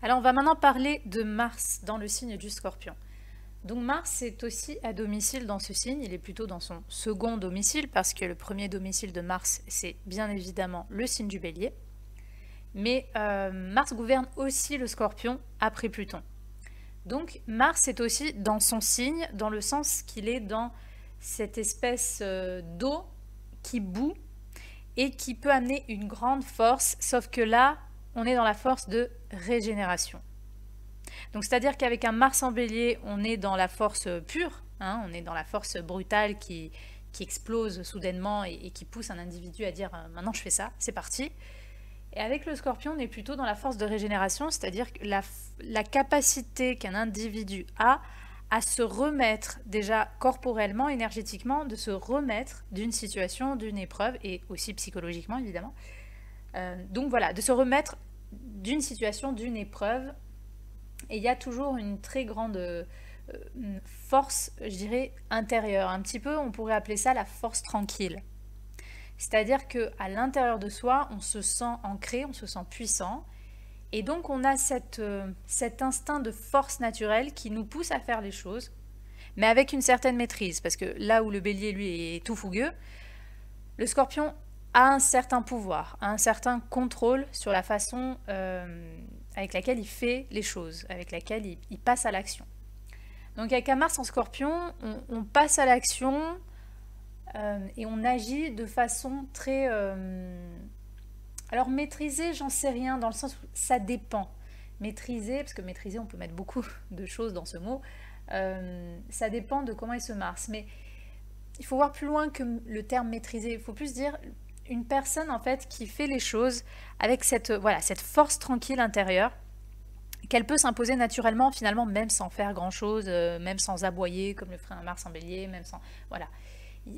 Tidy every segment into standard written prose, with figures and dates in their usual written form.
Alors on va maintenant parler de Mars dans le signe du Scorpion. Donc Mars est aussi à domicile dans ce signe, il est plutôt dans son second domicile parce que le premier domicile de Mars c'est bien évidemment le signe du Bélier. Mais Mars gouverne aussi le Scorpion après Pluton. Donc Mars est aussi dans son signe, dans le sens qu'il est dans cette espèce d'eau qui bout et qui peut amener une grande force, sauf que là, on est dans la force de régénération. Donc c'est-à-dire qu'avec un Mars en Bélier, on est dans la force pure, hein, on est dans la force brutale qui explose soudainement et qui pousse un individu à dire maintenant je fais ça, c'est parti. Et avec le Scorpion, on est plutôt dans la force de régénération, c'est-à-dire que la capacité qu'un individu a à se remettre déjà corporellement, énergétiquement, de se remettre d'une situation, d'une épreuve, et aussi psychologiquement évidemment. Donc voilà, de se remettre d'une situation, d'une épreuve. Et il y a toujours une très grande force, je dirais, intérieure. Un petit peu, on pourrait appeler ça la force tranquille. C'est-à-dire qu'à l'intérieur de soi, on se sent ancré, on se sent puissant. Et donc on a cet instinct de force naturelle qui nous pousse à faire les choses, mais avec une certaine maîtrise. Parce que là où le bélier, lui, est tout fougueux, le scorpion a un certain pouvoir, a un certain contrôle sur la façon avec laquelle il fait les choses, avec laquelle il passe à l'action. Donc avec un Mars en scorpion, on passe à l'action et on agit de façon très... alors maîtriser, j'en sais rien, dans le sens où ça dépend. Maîtriser, parce que maîtriser, on peut mettre beaucoup de choses dans ce mot, ça dépend de comment est ce Mars. Mais il faut voir plus loin que le terme maîtriser. Il faut plus dire une personne en fait qui fait les choses avec cette force tranquille intérieure qu'elle peut s'imposer naturellement finalement même sans faire grand chose, même sans aboyer comme le ferait un Mars en Bélier, même sans voilà.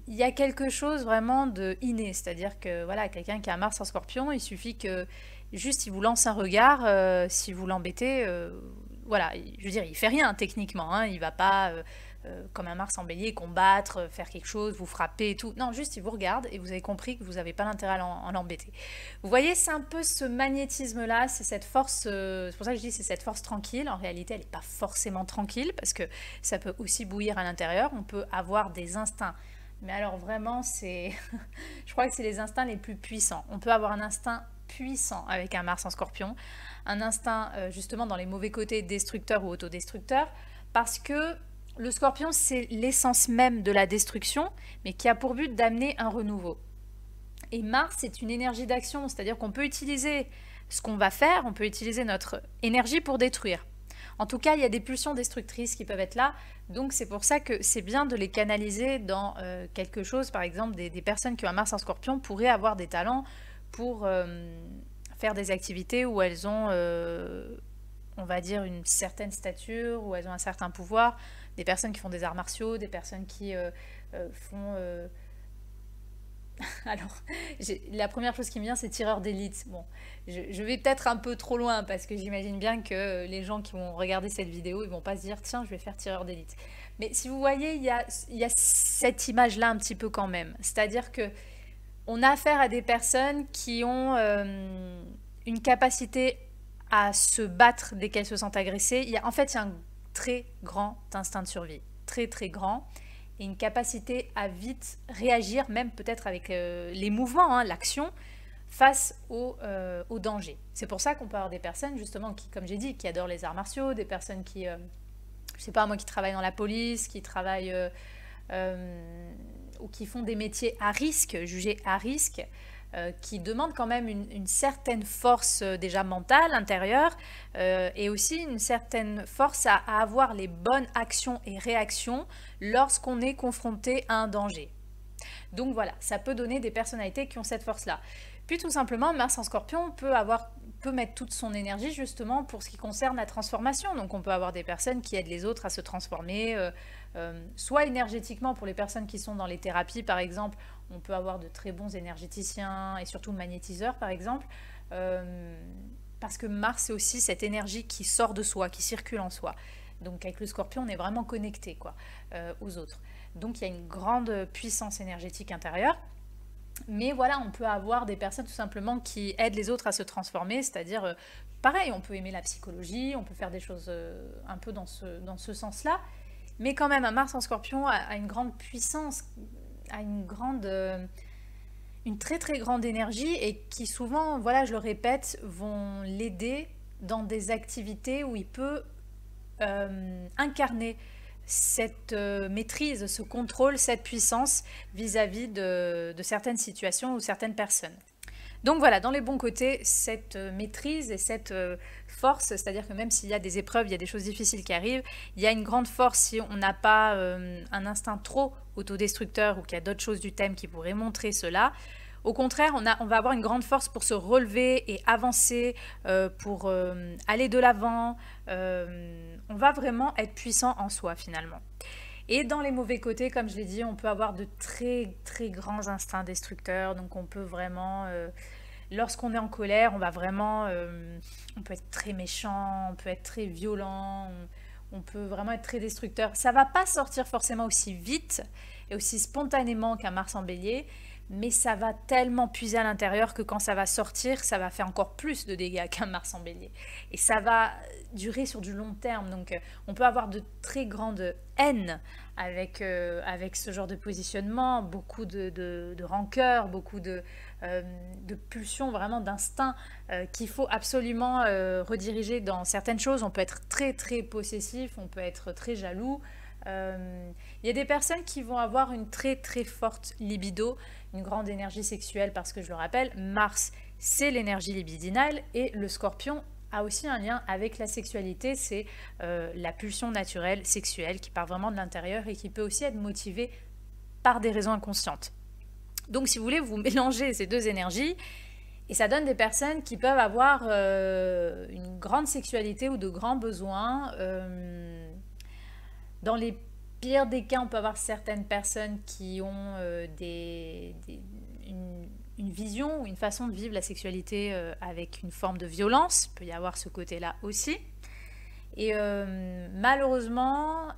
Il y a quelque chose vraiment de inné, c'est-à-dire que voilà, quelqu'un qui a un Mars en Scorpion, il suffit que juste il vous lance un regard, si vous l'embêtez, voilà, je veux dire, il fait rien techniquement, hein, il va pas comme un Mars en Bélier combattre, faire quelque chose, vous frapper et tout. Non, juste il vous regarde et vous avez compris que vous n'avez pas l'intérêt à en l'embêter. Vous voyez, c'est un peu ce magnétisme-là, c'est cette force, c'est pour ça que je dis c'est cette force tranquille. En réalité, elle n'est pas forcément tranquille parce que ça peut aussi bouillir à l'intérieur. On peut avoir des instincts. Mais alors vraiment, c'est, je crois que c'est les instincts les plus puissants. On peut avoir un instinct puissant avec un Mars en Scorpion, un instinct justement dans les mauvais côtés destructeur ou autodestructeur, parce que le Scorpion c'est l'essence même de la destruction, mais qui a pour but d'amener un renouveau. Et Mars c'est une énergie d'action, c'est-à-dire qu'on peut utiliser ce qu'on va faire, on peut utiliser notre énergie pour détruire. En tout cas, il y a des pulsions destructrices qui peuvent être là, donc c'est pour ça que c'est bien de les canaliser dans quelque chose. Par exemple, des personnes qui ont un Mars en Scorpion pourraient avoir des talents pour faire des activités où elles ont, on va dire, une certaine stature, où elles ont un certain pouvoir. Des personnes qui font des arts martiaux, des personnes qui font... Alors, la première chose qui me vient, c'est tireur d'élite. Bon, je vais peut-être un peu trop loin parce que j'imagine bien que les gens qui vont regarder cette vidéo, ils vont pas se dire tiens, je vais faire tireur d'élite. Mais si vous voyez, il y a cette image-là un petit peu quand même. C'est-à-dire que on a affaire à des personnes qui ont une capacité à se battre dès qu'elles se sentent agressées. En fait, il y a un très grand instinct de survie, très très grand et une capacité à vite réagir, même peut-être avec les mouvements, hein, l'action, face au danger. C'est pour ça qu'on peut avoir des personnes, justement, qui, comme j'ai dit, qui adorent les arts martiaux, des personnes qui, je sais pas moi, qui travaillent dans la police, qui travaillent ou qui font des métiers à risque, jugés à risque, qui demandent quand même une certaine force déjà mentale, intérieure, et aussi une certaine force à avoir les bonnes actions et réactions lorsqu'on est confronté à un danger. Donc voilà, ça peut donner des personnalités qui ont cette force-là. Puis tout simplement, Mars en Scorpion peut mettre toute son énergie justement pour ce qui concerne la transformation. Donc on peut avoir des personnes qui aident les autres à se transformer, soit énergétiquement pour les personnes qui sont dans les thérapies par exemple, on peut avoir de très bons énergéticiens et surtout magnétiseurs par exemple, parce que Mars c'est aussi cette énergie qui sort de soi, qui circule en soi. Donc avec le Scorpion, on est vraiment connecté quoi, aux autres. Donc il y a une grande puissance énergétique intérieure. Mais voilà, on peut avoir des personnes tout simplement qui aident les autres à se transformer, c'est-à-dire, pareil, on peut aimer la psychologie, on peut faire des choses un peu dans ce sens-là, mais quand même, un Mars en Scorpion a une grande puissance, a une très très grande énergie et qui souvent, voilà, je le répète, vont l'aider dans des activités où il peut incarner cette maîtrise, ce contrôle, cette puissance vis-à-vis de certaines situations ou certaines personnes. Donc voilà, dans les bons côtés, cette maîtrise et cette force, c'est-à-dire que même s'il y a des épreuves, il y a des choses difficiles qui arrivent, il y a une grande force si on n'a pas un instinct trop autodestructeur ou qu'il y a d'autres choses du thème qui pourraient montrer cela. Au contraire, on va avoir une grande force pour se relever et avancer, pour aller de l'avant. On va vraiment être puissant en soi finalement. Et dans les mauvais côtés, comme je l'ai dit, on peut avoir de très très grands instincts destructeurs. Donc on peut vraiment, lorsqu'on est en colère, on peut être très méchant, on peut être très violent, on peut vraiment être très destructeur. Ça va pas sortir forcément aussi vite et aussi spontanément qu'un Mars en Bélier, mais ça va tellement puiser à l'intérieur que quand ça va sortir, ça va faire encore plus de dégâts qu'un Mars en Bélier. Et ça va durer sur du long terme. Donc on peut avoir de très grandes haines avec ce genre de positionnement, beaucoup de rancœur, beaucoup de pulsions, vraiment d'instinct qu'il faut absolument rediriger dans certaines choses. On peut être très très possessif, on peut être très jaloux. Il y a des personnes qui vont avoir une très très forte libido, une grande énergie sexuelle parce que je le rappelle, Mars c'est l'énergie libidinale et le Scorpion a aussi un lien avec la sexualité, c'est la pulsion naturelle sexuelle qui part vraiment de l'intérieur et qui peut aussi être motivée par des raisons inconscientes. Donc si vous voulez, vous mélangez ces deux énergies et ça donne des personnes qui peuvent avoir une grande sexualité ou de grands besoins. Dans les pires des cas, on peut avoir certaines personnes qui ont une vision ou une façon de vivre la sexualité avec une forme de violence. Il peut y avoir ce côté-là aussi. Et malheureusement,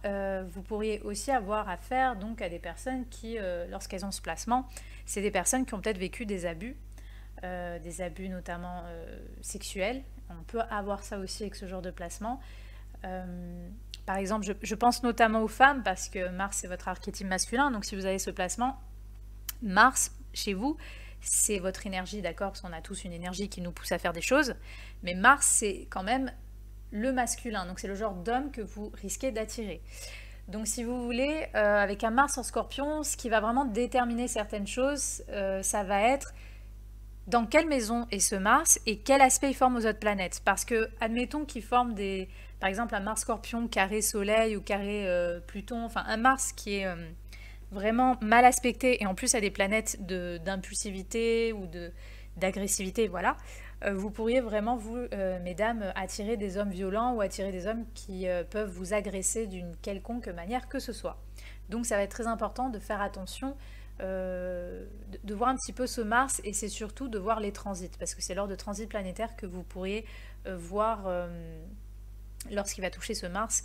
vous pourriez aussi avoir affaire donc à des personnes qui, lorsqu'elles ont ce placement, c'est des personnes qui ont peut-être vécu des abus notamment sexuels. On peut avoir ça aussi avec ce genre de placement. Par exemple, je pense notamment aux femmes parce que Mars c'est votre archétype masculin, donc si vous avez ce placement, Mars chez vous, c'est votre énergie, d'accord, parce qu'on a tous une énergie qui nous pousse à faire des choses, mais Mars c'est quand même le masculin, donc c'est le genre d'homme que vous risquez d'attirer. Donc si vous voulez, avec un Mars en Scorpion, ce qui va vraiment déterminer certaines choses, ça va être dans quelle maison est ce Mars et quel aspect il forme aux autres planètes. Parce que, admettons qu'il forme par exemple un Mars Scorpion carré Soleil ou carré Pluton, enfin un Mars qui est vraiment mal aspecté et en plus a des planètes d'impulsivité ou d'agressivité, voilà. Vous pourriez vraiment, vous, mesdames, attirer des hommes violents ou attirer des hommes qui peuvent vous agresser d'une quelconque manière que ce soit. Donc ça va être très important de faire attention, de voir un petit peu ce Mars et c'est surtout de voir les transits parce que c'est lors de transits planétaires que vous pourriez voir lorsqu'il va toucher ce Mars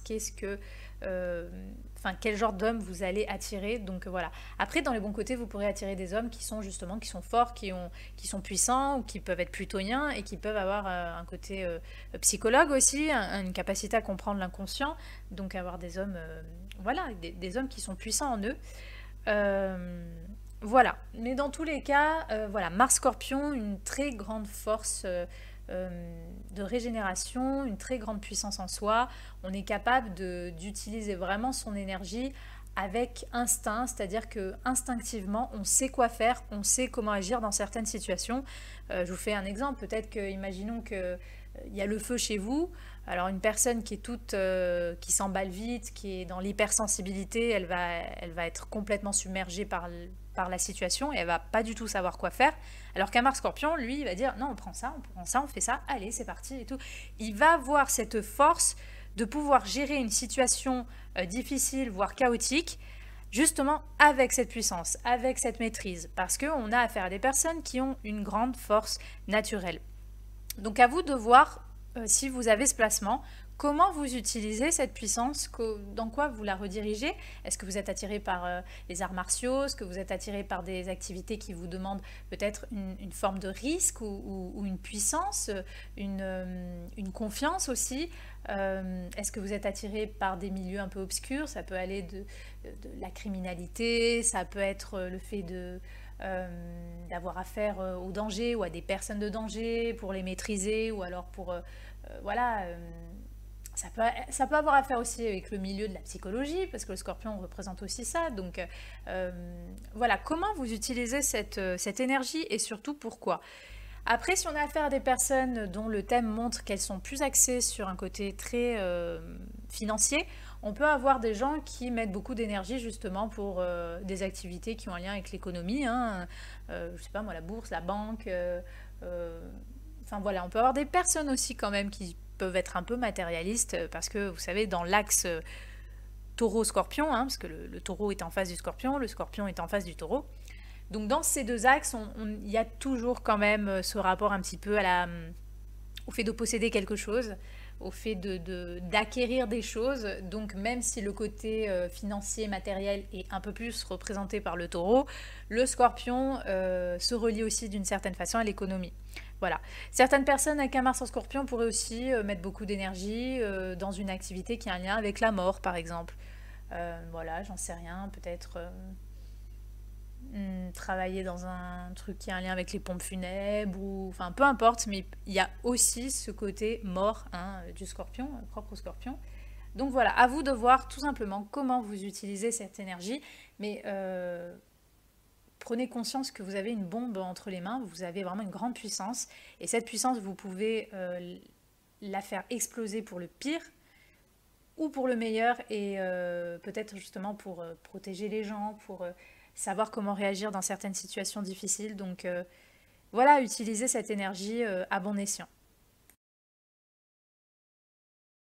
quel genre d'homme vous allez attirer. Donc voilà. Après, dans les bons côtés, vous pourrez attirer des hommes qui sont forts, qui sont puissants ou qui peuvent être plutoniens et qui peuvent avoir un côté psychologue aussi, une capacité à comprendre l'inconscient. Donc avoir des hommes, des hommes qui sont puissants en eux. Voilà, mais dans tous les cas, voilà, Mars Scorpion, une très grande force de régénération, une très grande puissance en soi. On est capable d'utiliser vraiment son énergie avec instinct, c'est-à-dire que instinctivement, on sait quoi faire, on sait comment agir dans certaines situations. Je vous fais un exemple, peut-être que, imaginons qu'il y a le feu chez vous. Alors une personne qui est qui s'emballe vite, qui est dans l'hypersensibilité, elle va être complètement submergée par la situation et elle va pas du tout savoir quoi faire. Alors qu'un Mars Scorpion, lui, il va dire non, on prend ça, on fait ça, allez, c'est parti et tout. Il va avoir cette force de pouvoir gérer une situation difficile, voire chaotique, justement avec cette puissance, avec cette maîtrise, parce qu'on a affaire à des personnes qui ont une grande force naturelle. Donc à vous de voir si vous avez ce placement, comment vous utilisez cette puissance? Dans quoi vous la redirigez? Est-ce que vous êtes attiré par les arts martiaux? Est-ce que vous êtes attiré par des activités qui vous demandent peut-être une forme de risque ou une puissance, une confiance aussi? Est-ce que vous êtes attiré par des milieux un peu obscurs? Ça peut aller de la criminalité, ça peut être le fait d'avoir affaire au danger ou à des personnes de danger pour les maîtriser ou alors pour voilà ça peut avoir à faire aussi avec le milieu de la psychologie, parce que le scorpion représente aussi ça. Donc voilà, comment vous utilisez cette énergie et surtout pourquoi? Après, si on a affaire à des personnes dont le thème montre qu'elles sont plus axées sur un côté très financier, on peut avoir des gens qui mettent beaucoup d'énergie justement pour des activités qui ont un lien avec l'économie, hein, je sais pas moi, la bourse, la banque, enfin voilà, on peut avoir des personnes aussi quand même qui peuvent être un peu matérialistes parce que vous savez, dans l'axe taureau-scorpion, hein, parce que le taureau est en face du scorpion, le scorpion est en face du taureau. Donc dans ces deux axes, il y a toujours quand même ce rapport un petit peu au fait de posséder quelque chose, au fait d'acquérir des choses. Donc même si le côté financier, matériel est un peu plus représenté par le taureau, le scorpion se relie aussi d'une certaine façon à l'économie. Voilà. Certaines personnes avec un Mars en scorpion pourraient aussi mettre beaucoup d'énergie dans une activité qui a un lien avec la mort, par exemple. Voilà, j'en sais rien, peut-être travailler dans un truc qui a un lien avec les pompes funèbres, ou enfin peu importe, mais il y a aussi ce côté mort, hein, du scorpion, propre au scorpion. Donc voilà, à vous de voir tout simplement comment vous utilisez cette énergie, mais prenez conscience que vous avez une bombe entre les mains, vous avez vraiment une grande puissance, et cette puissance, vous pouvez la faire exploser pour le pire, ou pour le meilleur, et peut-être justement pour protéger les gens, pour savoir comment réagir dans certaines situations difficiles. Donc voilà, utilisez cette énergie à bon escient.